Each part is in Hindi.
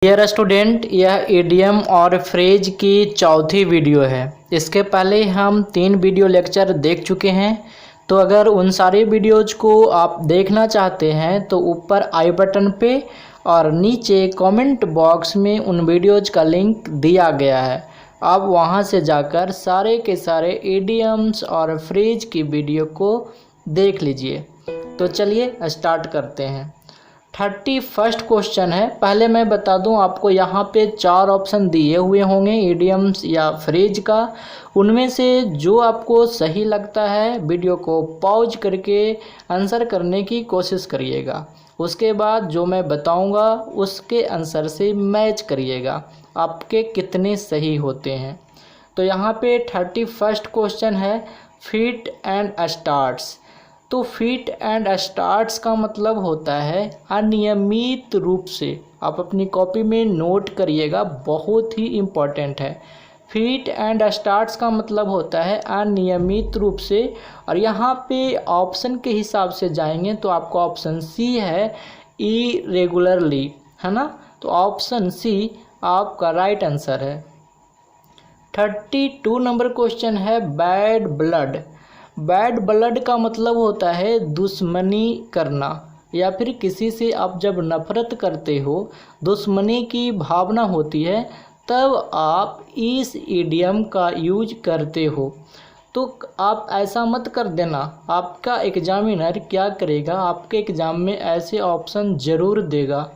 डियर स्टूडेंट, यह ईडियम और फ्रेज की चौथी वीडियो है। इसके पहले हम 3 वीडियो लेक्चर देख चुके हैं। तो अगर उन सारे वीडियोज को आप देखना चाहते हैं तो ऊपर आई बटन पे और नीचे कमेंट बॉक्स में उन वीडियोज का लिंक दिया गया है। आप वहां से जाकर सारे के सारे ईडियम्स और फ्रेज की वीडियो को देख लीजिए। तो चलिए स्टार्ट करते हैं। 31st क्वेश्चन है। पहले मैं बता दूं आपको, यहाँ पे 4 ऑप्शन दिए हुए होंगे इडियम्स या फ्रेज का। उनमें से जो आपको सही लगता है वीडियो को पॉज करके आंसर करने की कोशिश करिएगा। उसके बाद जो मैं बताऊंगा उसके आंसर से मैच करिएगा आपके कितने सही होते हैं। तो यहाँ पे 31st क्वेश्चन है फिट एंड स्टार्ट्स। तो फिट एंड स्टार्ट्स का मतलब होता है अनियमित रूप से। आप अपनी कॉपी में नोट करिएगा, बहुत ही इम्पॉर्टेंट है। फिट एंड स्टार्ट्स का मतलब होता है अनियमित रूप से। और यहाँ पे ऑप्शन के हिसाब से जाएंगे तो आपका ऑप्शन सी है इरेगुलरली, है ना। तो ऑप्शन सी आपका राइट आंसर है। 32 नंबर क्वेश्चन है बैड ब्लड। बैड ब्लड का मतलब होता है दुश्मनी करना, या फिर किसी से आप जब नफरत करते हो, दुश्मनी की भावना होती है, तब आप इस इडियम का यूज करते हो। तो आप ऐसा मत कर देना। आपका एग्जामिनर क्या करेगा, आपके एग्ज़ाम में ऐसे ऑप्शन ज़रूर देगा।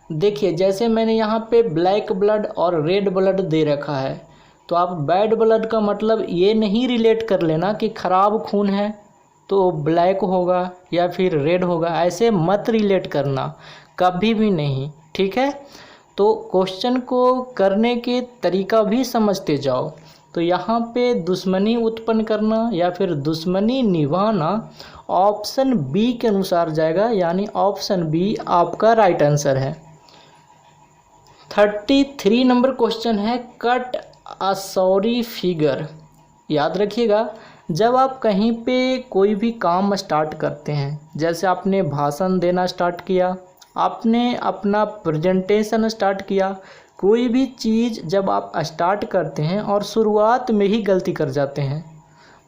देखिए, जैसे मैंने यहाँ पे ब्लैक ब्लड और रेड ब्लड दे रखा है, तो आप बैड ब्लड का मतलब ये नहीं रिलेट कर लेना कि ख़राब खून है तो ब्लैक होगा या फिर रेड होगा। ऐसे मत रिलेट करना, कभी भी नहीं, ठीक है। तो क्वेश्चन को करने के तरीका भी समझते जाओ। तो यहाँ पे दुश्मनी उत्पन्न करना या फिर दुश्मनी निभाना ऑप्शन बी के अनुसार जाएगा, यानी ऑप्शन बी आपका राइट आंसर है। 33 नंबर क्वेश्चन है कट अ सॉरी फिगर। याद रखिएगा, जब आप कहीं पे कोई भी काम स्टार्ट करते हैं, जैसे आपने भाषण देना स्टार्ट किया, आपने अपना प्रेजेंटेशन स्टार्ट किया, कोई भी चीज़ जब आप स्टार्ट करते हैं और शुरुआत में ही गलती कर जाते हैं,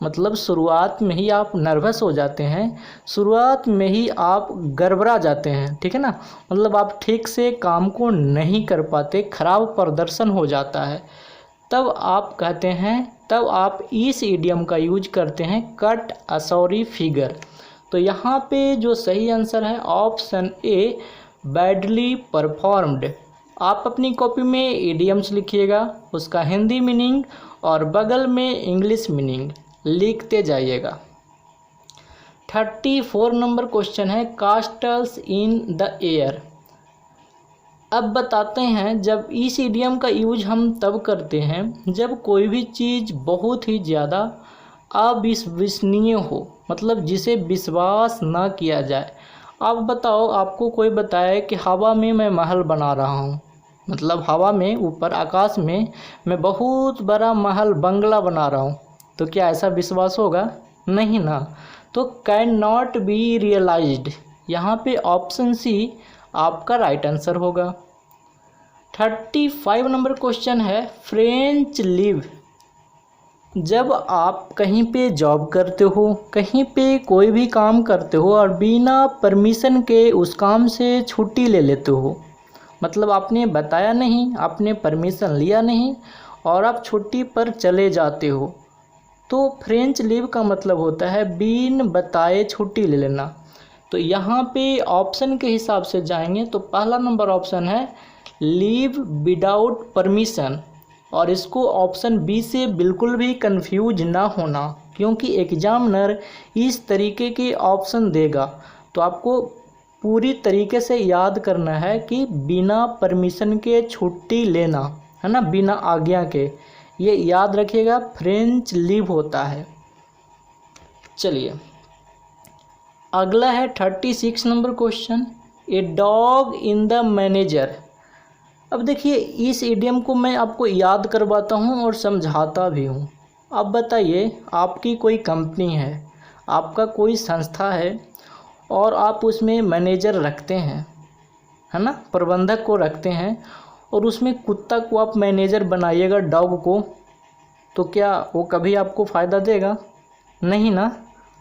मतलब शुरुआत में ही आप नर्वस हो जाते हैं, शुरुआत में ही आप गड़बड़ा जाते हैं, ठीक है ना। मतलब आप ठीक से काम को नहीं कर पाते, खराब प्रदर्शन हो जाता है, तब आप कहते हैं, तब आप इस इडियम का यूज करते हैं कट अ सॉरी फिगर। तो यहाँ पे जो सही आंसर है ऑप्शन ए बैडली परफॉर्म्ड। आप अपनी कॉपी में इडियम्स लिखिएगा, उसका हिंदी मीनिंग और बगल में इंग्लिश मीनिंग लिखते जाइएगा। 34 नंबर क्वेश्चन है कास्टल्स इन द एयर। अब बताते हैं, जब इस इडियम का यूज हम तब करते हैं जब कोई भी चीज़ बहुत ही ज़्यादा अविश्वसनीय हो, मतलब जिसे विश्वास ना किया जाए। आप बताओ, आपको कोई बताए कि हवा में मैं महल बना रहा हूँ, मतलब हवा में ऊपर आकाश में मैं बहुत बड़ा महल बंगला बना रहा हूँ, तो क्या ऐसा विश्वास होगा? नहीं ना। तो कैन नॉट बी रियलाइज्ड, यहाँ पे ऑप्शन सी आपका राइट आंसर होगा। 35 नंबर क्वेश्चन है फ्रेंच लीव। जब आप कहीं पे जॉब करते हो, कहीं पे कोई भी काम करते हो और बिना परमिशन के उस काम से छुट्टी ले लेते हो, मतलब आपने बताया नहीं, आपने परमिशन लिया नहीं और आप छुट्टी पर चले जाते हो, तो फ्रेंच लीव का मतलब होता है बिन बताए छुट्टी ले लेना। तो यहाँ पे ऑप्शन के हिसाब से जाएंगे तो पहला नंबर ऑप्शन है लीव विदाउट परमिशन, और इसको ऑप्शन बी से बिल्कुल भी कंफ्यूज ना होना, क्योंकि एग्जामिनर इस तरीके के ऑप्शन देगा तो आपको पूरी तरीके से याद करना है कि बिना परमिशन के छुट्टी लेना, है ना, बिना आज्ञा के, ये याद रखिएगा, फ्रेंच लीव होता है। चलिए अगला है 36 number question a dog in the manager. अब देखिए, इस इडियम को मैं आपको याद करवाता हूँ और समझाता भी हूँ। अब बताइए, आपकी कोई कंपनी है, आपका कोई संस्था है और आप उसमें मैनेजर रखते हैं, है ना, प्रबंधक को रखते हैं, और उसमें कुत्ता को आप मैनेजर बनाइएगा, डॉग को, तो क्या वो कभी आपको फ़ायदा देगा? नहीं ना,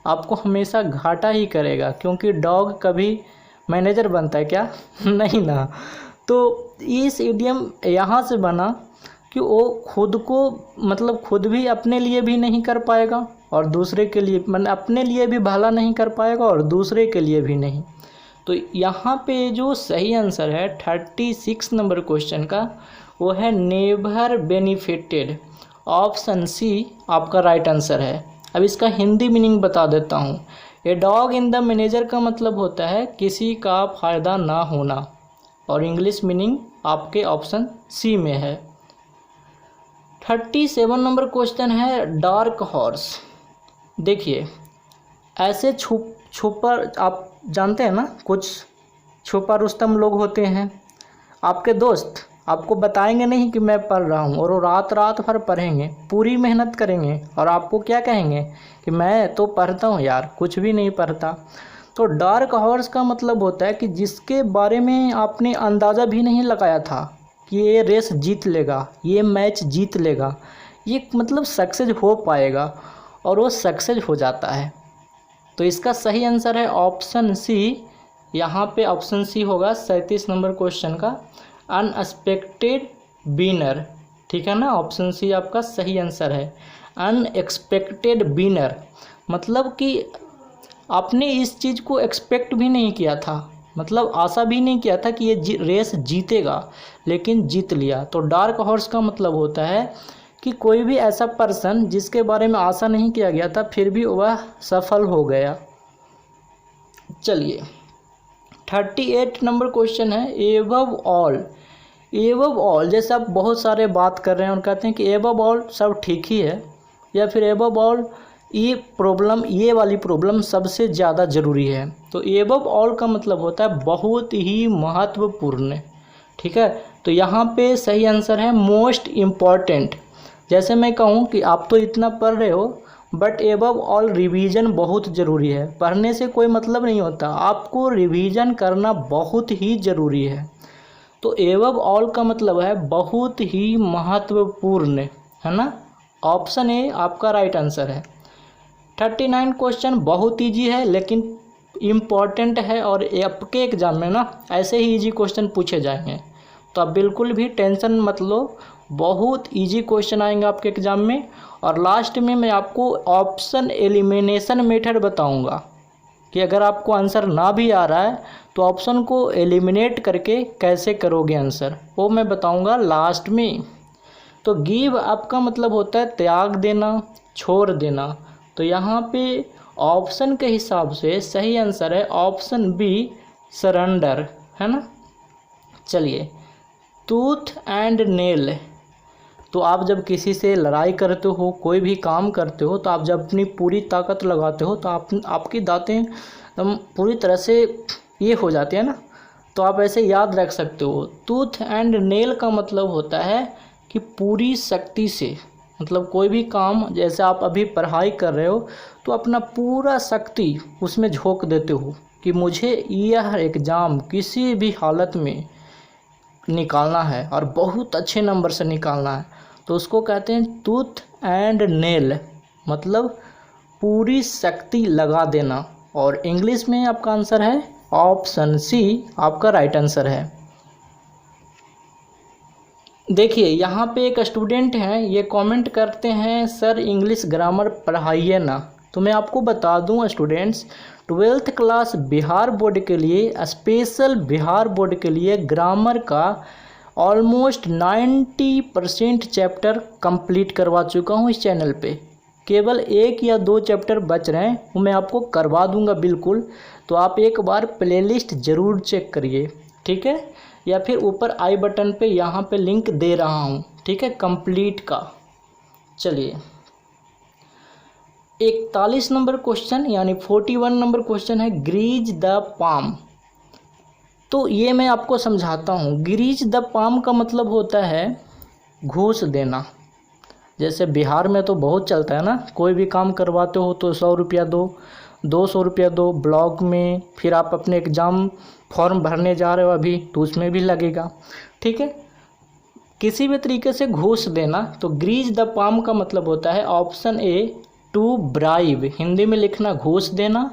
आपको हमेशा घाटा ही करेगा, क्योंकि डॉग कभी मैनेजर बनता है क्या? नहीं ना। तो इस इडियम यहाँ से बना कि वो खुद को मतलब खुद भी अपने लिए भी नहीं कर पाएगा और दूसरे के लिए, मतलब अपने लिए भी भला नहीं कर पाएगा और दूसरे के लिए भी नहीं। तो यहाँ पे जो सही आंसर है 36 नंबर क्वेश्चन का, वो है नेवर बेनिफिटेड। ऑप्शन सी आपका राइट आंसर है। अब इसका हिंदी मीनिंग बता देता हूँ। A dog in the manager का मतलब होता है किसी का फ़ायदा ना होना, और इंग्लिश मीनिंग आपके ऑप्शन सी में है। 37 नंबर क्वेश्चन है डार्क हॉर्स। देखिए, ऐसे छुपर आप जानते हैं ना, कुछ छुपा रुस्तम लोग होते हैं, आपके दोस्त आपको बताएंगे नहीं कि मैं पढ़ रहा हूँ, और वो रात रात भर पढ़ेंगे, पूरी मेहनत करेंगे, और आपको क्या कहेंगे कि मैं तो पढ़ता हूँ यार, कुछ भी नहीं पढ़ता। तो डार्क हॉर्स का मतलब होता है कि जिसके बारे में आपने अंदाज़ा भी नहीं लगाया था कि ये रेस जीत लेगा, ये मैच जीत लेगा, ये मतलब सक्सेस हो पाएगा, और वो सक्सेस हो जाता है। तो इसका सही आंसर है ऑप्शन सी। यहाँ पे ऑप्शन सी होगा 37 नंबर क्वेश्चन का, अनएक्सपेक्टेड विनर। ठीक है ना, ऑप्शन सी आपका सही आंसर है। अनएक्सपेक्टेड विनर मतलब कि आपने इस चीज़ को एक्सपेक्ट भी नहीं किया था, मतलब आशा भी नहीं किया था कि ये रेस जीतेगा, लेकिन जीत लिया। तो डार्क हॉर्स का मतलब होता है कि कोई भी ऐसा पर्सन जिसके बारे में आशा नहीं किया गया था, फिर भी वह सफल हो गया। चलिए, 38 नंबर क्वेश्चन है एबव ऑल। एबव ऑल, जैसे आप बहुत सारे बात कर रहे हैं और कहते हैं कि एबव ऑल सब ठीक ही है, या फिर एबव ऑल ये वाली प्रॉब्लम सबसे ज़्यादा ज़रूरी है। तो एबव ऑल का मतलब होता है बहुत ही महत्वपूर्ण। ठीक है, तो यहाँ पे सही आंसर है मोस्ट इम्पॉर्टेंट। जैसे मैं कहूँ कि आप तो इतना पढ़ रहे हो, बट एबव ऑल रिवीजन बहुत ज़रूरी है। पढ़ने से कोई मतलब नहीं होता, आपको रिवीजन करना बहुत ही ज़रूरी है। तो एबव ऑल का मतलब है बहुत ही महत्वपूर्ण, है ना। ऑप्शन ए आपका राइट आंसर है। 39 क्वेश्चन बहुत ईजी है लेकिन इम्पॉर्टेंट है, और आपके एग्ज़ाम में ना ऐसे ही ईजी क्वेश्चन पूछे जाएंगे, तो आप बिल्कुल भी टेंशन मत लो, बहुत इजी क्वेश्चन आएंगे आपके एग्ज़ाम में। और लास्ट में मैं आपको ऑप्शन एलिमिनेशन मेथड बताऊंगा कि अगर आपको आंसर ना भी आ रहा है तो ऑप्शन को एलिमिनेट करके कैसे करोगे आंसर, वो मैं बताऊंगा लास्ट में। तो गिव अप का मतलब होता है त्याग देना, छोड़ देना। तो यहाँ पे ऑप्शन के हिसाब से सही आंसर है ऑप्शन बी, सरेंडर, है ना। चलिए, टूथ एंड नेल। तो आप जब किसी से लड़ाई करते हो, कोई भी काम करते हो, तो आप जब अपनी पूरी ताकत लगाते हो तो आपकी दांतें एकदम पूरी तरह से ये हो जाती है ना, तो आप ऐसे याद रख सकते हो। टूथ एंड नेल का मतलब होता है कि पूरी शक्ति से, मतलब कोई भी काम, जैसे आप अभी पढ़ाई कर रहे हो तो अपना पूरा शक्ति उसमें झोंक देते हो कि मुझे यह एग्ज़ाम किसी भी हालत में निकालना है और बहुत अच्छे नंबर से निकालना है, तो उसको कहते हैं टूथ एंड नेल, मतलब पूरी शक्ति लगा देना। और इंग्लिश में आपका आंसर है ऑप्शन सी, आपका राइट आंसर है। देखिए, यहाँ पे एक स्टूडेंट हैं, ये कमेंट करते हैं सर इंग्लिश ग्रामर पढ़ाइए ना। तो मैं आपको बता दूं students, 12th class Bihar board के लिए, स्पेशल बिहार बोर्ड के लिए ग्रामर का ऑलमोस्ट 90% चैप्टर कंप्लीट करवा चुका हूँ इस चैनल पे। केवल 1 या 2 चैप्टर बच रहे हैं, वो मैं आपको करवा दूंगा बिल्कुल। तो आप एक बार प्लेलिस्ट ज़रूर चेक करिए, ठीक है, या फिर ऊपर आई बटन पे यहाँ पे लिंक दे रहा हूँ, ठीक है, कंप्लीट का। चलिए, 41 नंबर क्वेश्चन यानी 41 नंबर क्वेश्चन है ग्रीज द पाम। तो ये मैं आपको समझाता हूँ। ग्रीज द पाम का मतलब होता है घूस देना। जैसे बिहार में तो बहुत चलता है ना, कोई भी काम करवाते हो तो 100 रुपया दो, 200 रुपया दो, ब्लॉक में फिर आप अपने एग्ज़ाम फॉर्म भरने जा रहे हो अभी तो उसमें भी लगेगा, ठीक है। किसी भी तरीके से घूस देना। तो ग्रीज द पाम का मतलब होता है option A to bribe, Hindi में लिखना घूस देना,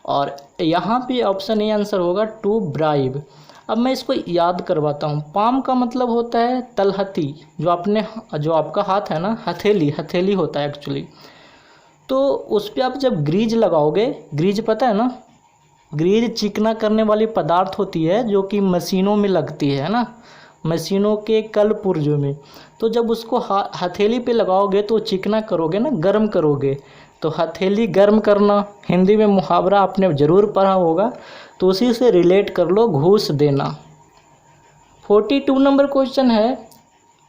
और यहाँ पे ऑप्शन ए आंसर होगा टू ब्राइब। अब मैं इसको याद करवाता हूँ। पाम का मतलब होता है तलहटी, जो आपका हाथ है ना, हथेली होता है एक्चुअली। तो उस पर आप जब ग्रीज लगाओगे, ग्रीज पता है ना, ग्रीज चिकना करने वाली पदार्थ होती है जो कि मशीनों में लगती है ना, मशीनों के कल पुर्जों में। तो जब उसको हथेली पे लगाओगे तो चिकना करोगे ना, गर्म करोगे। तो हथेली गर्म करना हिंदी में मुहावरा आपने ज़रूर पढ़ा होगा, तो उसी से रिलेट कर लो, घूस देना। 42 नंबर क्वेश्चन है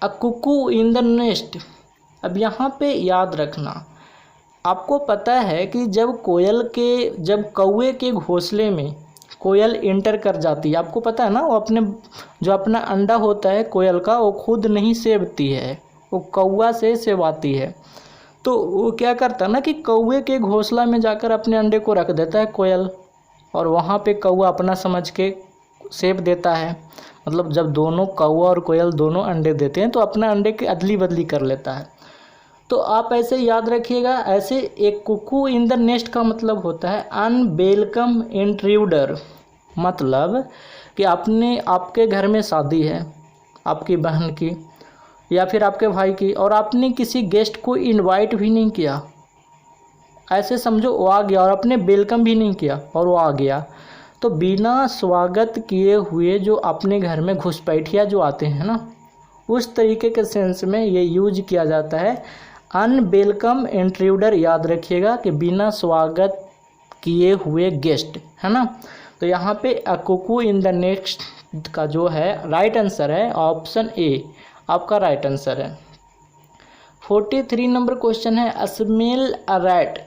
अ कुकू इन द नेस्ट। अब यहाँ पे याद रखना, आपको पता है कि जब कौवे के घोंसले में कोयल इंटर कर जाती है, आपको पता है ना, वो अपना अंडा होता है कोयल का, वो खुद नहीं सेवती है, वो कौवा से सेवाती है। तो वो क्या करता है ना कि कौवे के घोंसला में जाकर अपने अंडे को रख देता है कोयल, और वहाँ पे कौवा अपना समझ के सेव देता है। मतलब जब दोनों कौवा और कोयल दोनों अंडे देते हैं तो अपना अंडे की अदली बदली कर लेता है। तो आप ऐसे याद रखिएगा। ऐसे एक कुकू इन द नेस्ट का मतलब होता है अनवेलकम इंट्रूडर, मतलब कि आपके घर में शादी है, आपकी बहन की या फिर आपके भाई की, और आपने किसी गेस्ट को इनवाइट भी नहीं किया, ऐसे समझो वो आ गया, और आपने वेलकम भी नहीं किया और वो आ गया। तो बिना स्वागत किए हुए जो अपने घर में घुसपैठिया जो आते हैं ना, उस तरीके के सेंस में ये यूज किया जाता है अनवेलकम इंट्रूडर। याद रखिएगा कि बिना स्वागत किए हुए गेस्ट, है ना। तो यहाँ पे अ कुकू इन द नेस्ट का जो है राइट आंसर है ऑप्शन ए, आपका राइट आंसर है। 43 नंबर क्वेश्चन है स्मेल अ रैट।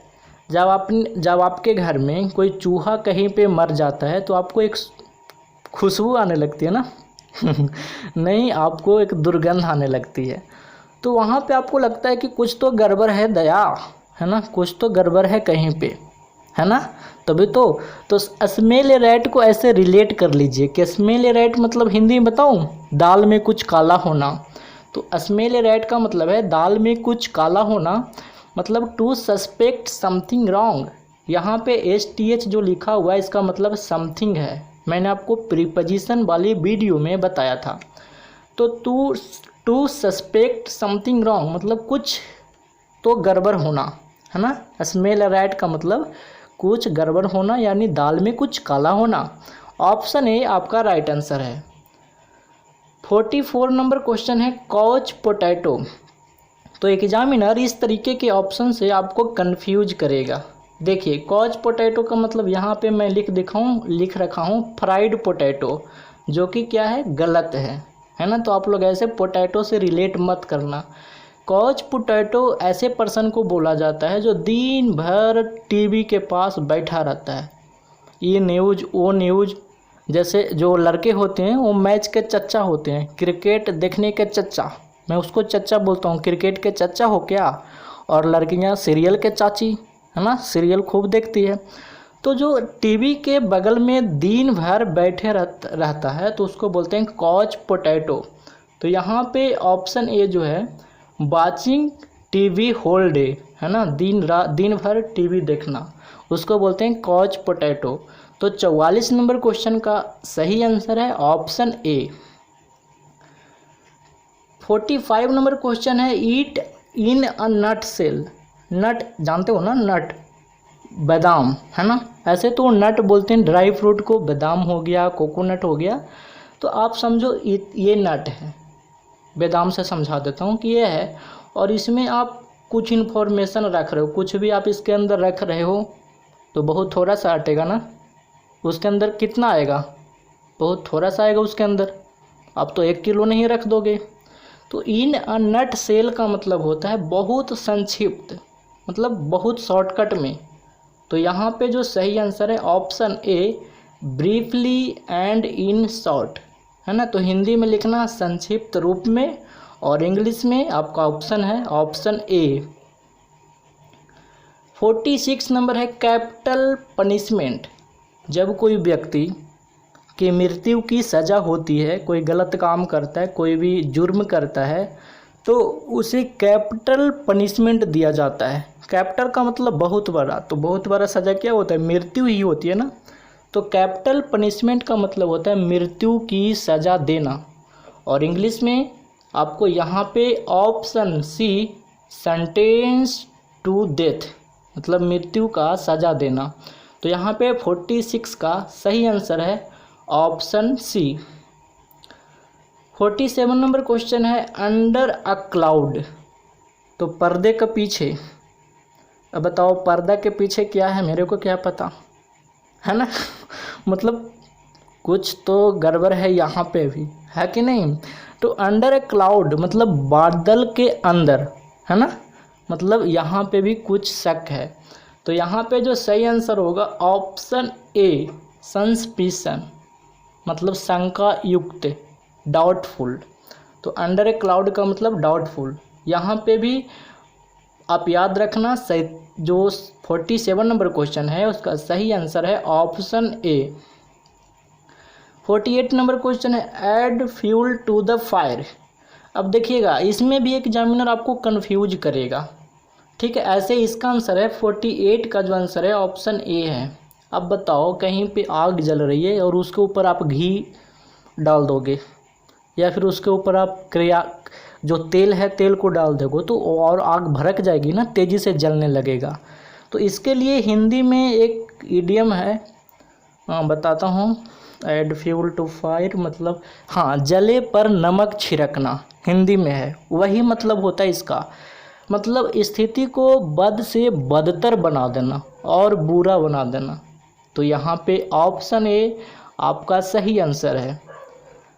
जब आपके घर में कोई चूहा कहीं पे मर जाता है तो आपको एक खुशबू आने लगती है ना नहीं, आपको एक दुर्गंध आने लगती है। तो वहाँ पे आपको लगता है कि कुछ तो गड़बड़ है दया, है ना, कुछ तो गड़बड़ है कहीं पे, है ना। तभी तो स्मेल ए रैट को ऐसे रिलेट कर लीजिए कि स्मेल ए रैट मतलब हिंदी में बताऊँ, दाल में कुछ काला होना। तो स्मेल ए रैट का मतलब है दाल में कुछ काला होना, मतलब टू सस्पेक्ट समथिंग रॉन्ग। यहाँ पे STH जो लिखा हुआ है इसका मतलब समथिंग है, मैंने आपको प्रीपोजिशन वाली वीडियो में बताया था। तो टू सस्पेक्ट समथिंग रॉन्ग मतलब कुछ तो गड़बड़ होना, है ना। स्मेल ए रैट का मतलब कुछ गड़बड़ होना, यानी दाल में कुछ काला होना। ऑप्शन ए आपका राइट आंसर है। 44 नंबर क्वेश्चन है कॉच पोटैटो। तो एग्जामिनर इस तरीके के ऑप्शन से आपको कंफ्यूज करेगा। देखिए कॉच पोटैटो का मतलब यहाँ पे मैं लिख रखा हूँ फ्राइड पोटैटो, जो कि क्या है, गलत है ना। तो आप लोग ऐसे पोटैटो से रिलेट मत करना। कॉच पोटैटो ऐसे पर्सन को बोला जाता है जो दिन भर टीवी के पास बैठा रहता है, ये न्यूज़ वो न्यूज़। जैसे जो लड़के होते हैं वो मैच के चच्चा होते हैं, क्रिकेट देखने के चच्चा, मैं उसको चच्चा बोलता हूँ, क्रिकेट के चच्चा हो क्या। और लड़कियाँ सीरियल के चाची, है ना, सीरियल खूब देखती है। तो जो टीवी के बगल में दिन भर बैठे रहता है तो उसको बोलते हैं कॉच पोटैटो। तो यहाँ पे ऑप्शन ए जो है वाचिंग टीवी होल डे, है ना, दिन भर टीवी देखना, उसको बोलते हैं कॉच पोटैटो। तो 44 नंबर क्वेश्चन का सही आंसर है ऑप्शन ए। 45 नंबर क्वेश्चन है ईट इन अ नट सेल। नट जानते हो ना, नट बादाम, है ना। ऐसे तो नट बोलते हैं ड्राई फ्रूट को, बादाम हो गया, कोकोनट हो गया। तो आप समझो ये नट है, बादाम से समझा देता हूँ कि ये है, और इसमें आप कुछ इन्फॉर्मेशन रख रहे हो, कुछ भी आप इसके अंदर रख रहे हो तो बहुत थोड़ा सा हटेगा ना, उसके अंदर कितना आएगा, बहुत थोड़ा सा आएगा उसके अंदर, आप तो 1 किलो नहीं रख दोगे। तो इन अ नट सेल का मतलब होता है बहुत संक्षिप्त, मतलब बहुत शॉर्टकट में। तो यहाँ पे जो सही आंसर है option A briefly and in short, है ना। तो हिंदी में लिखना संक्षिप्त रूप में, और इंग्लिश में आपका ऑप्शन है ऑप्शन ए। 46 नंबर है कैपिटल पनिशमेंट। जब कोई व्यक्ति कि मृत्यु की सज़ा होती है, कोई गलत काम करता है, कोई भी जुर्म करता है तो उसे कैपिटल पनिशमेंट दिया जाता है। कैपिटल का मतलब बहुत बड़ा, तो बहुत बड़ा सज़ा क्या होता है? मृत्यु ही होती है ना। तो कैपिटल पनिशमेंट का मतलब होता है मृत्यु की सज़ा देना। और इंग्लिश में आपको यहाँ पे option C sentence to death मतलब मृत्यु का सज़ा देना। तो यहाँ पे 46 का सही आंसर है ऑप्शन सी। 47 नंबर क्वेश्चन है अंडर अ क्लाउड। तो पर्दे के पीछे, अब बताओ पर्दा के पीछे क्या है, मेरे को क्या पता है ना मतलब कुछ तो गड़बड़ है यहाँ पे भी, है कि नहीं। तो अंडर ए क्लाउड मतलब बादल के अंदर, है ना, मतलब यहाँ पे भी कुछ शक है। तो यहाँ पे जो सही आंसर होगा ऑप्शन ए सस्पिशन मतलब शंका युक्त, डाउटफुल। तो अंडर ए क्लाउड का मतलब डाउटफुल। यहाँ पे भी आप याद रखना सही, जो 47 नंबर क्वेश्चन है उसका सही आंसर है ऑप्शन ए। 48 नंबर क्वेश्चन है add fuel to the fire. अब देखिएगा इसमें भी एक एग्जामिनर आपको कंफ्यूज करेगा, ठीक है। ऐसे इसका आंसर है 48 का जो आंसर है ऑप्शन ए है। अब बताओ कहीं पे आग जल रही है और उसके ऊपर आप घी डाल दोगे या फिर उसके ऊपर आप जो तेल है तेल को डाल दोगे तो और आग भड़क जाएगी ना, तेज़ी से जलने लगेगा। तो इसके लिए हिंदी में एक इडियम है, बताता हूँ। ऐड फ्यूल टू फायर मतलब हाँ जले पर नमक छिड़कना, हिंदी में है, वही मतलब होता है इसका। मतलब स्थिति को बद से बदतर बना देना और बुरा बना देना। तो यहाँ पे ऑप्शन ए आपका सही आंसर है।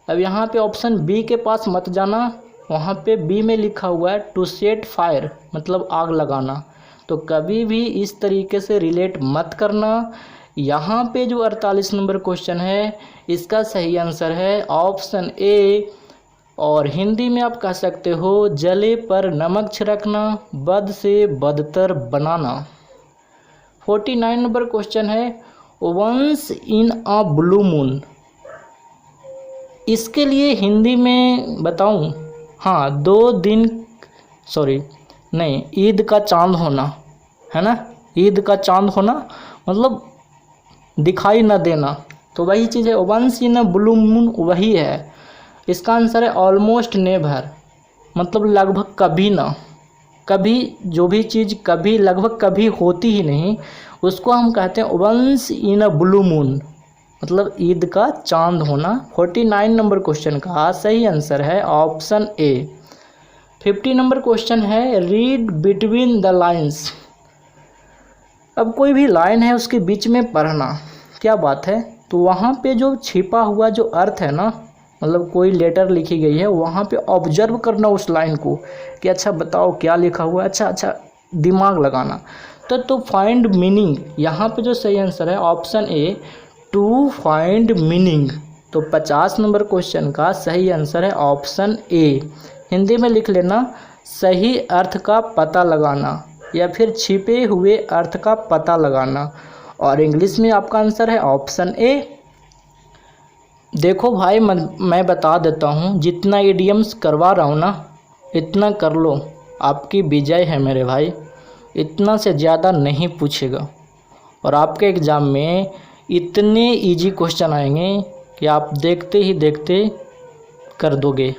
अब यहाँ पे ऑप्शन बी के पास मत जाना, वहाँ पे बी में लिखा हुआ है टू सेट फायर मतलब आग लगाना। तो कभी भी इस तरीके से रिलेट मत करना। यहाँ पे जो 48 नंबर क्वेश्चन है इसका सही आंसर है ऑप्शन ए। और हिंदी में आप कह सकते हो जले पर नमक छिड़कना, बद से बदतर बनाना। 49 नंबर क्वेश्चन है once in a blue moon. इसके लिए हिंदी में बताऊं, हाँ ईद का चांद होना, है ना, ईद का चांद होना मतलब दिखाई न देना। तो वही चीज़ है once in a blue moon, वही है। इसका आंसर है ऑलमोस्ट नेवर मतलब लगभग कभी ना, कभी जो भी चीज़ कभी लगभग कभी होती ही नहीं उसको हम कहते हैं once in a blue moon मतलब ईद का चांद होना। 49 नंबर क्वेश्चन का सही आंसर है ऑप्शन ए। 50 नंबर क्वेश्चन है रीड बिटवीन द लाइन्स। अब कोई भी लाइन है उसके बीच में पढ़ना, क्या बात है। तो वहाँ पे जो छिपा हुआ जो अर्थ है ना, मतलब कोई लेटर लिखी गई है वहाँ पे ऑब्जर्व करना उस लाइन को कि अच्छा बताओ क्या लिखा हुआ है, अच्छा दिमाग लगाना। तो फाइंड मीनिंग, यहाँ पे जो सही आंसर है option A to find meaning. तो 50 नंबर क्वेश्चन का सही आंसर है ऑप्शन ए। हिंदी में लिख लेना सही अर्थ का पता लगाना या फिर छिपे हुए अर्थ का पता लगाना। और इंग्लिश में आपका आंसर है ऑप्शन ए। देखो भाई मैं बता देता हूँ, जितना इडियम्स करवा रहा हूँ ना इतना कर लो, आपकी विजय है मेरे भाई। इतना से ज़्यादा नहीं पूछेगा और आपके एग्ज़ाम में इतने इजी क्वेश्चन आएंगे कि आप देखते ही देखते कर दोगे।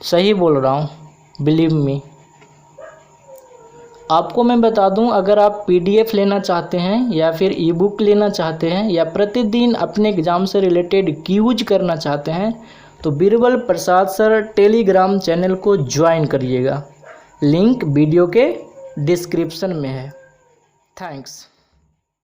सही बोल रहा हूँ, बिलीव मी। आपको मैं बता दूं, अगर आप PDF लेना चाहते हैं या फिर ई बुक लेना चाहते हैं या प्रतिदिन अपने एग्ज़ाम से रिलेटेड क्यूज करना चाहते हैं तो बीरबल प्रसाद सर टेलीग्राम चैनल को ज्वाइन करिएगा। लिंक वीडियो के डिस्क्रिप्शन में है। थैंक्स।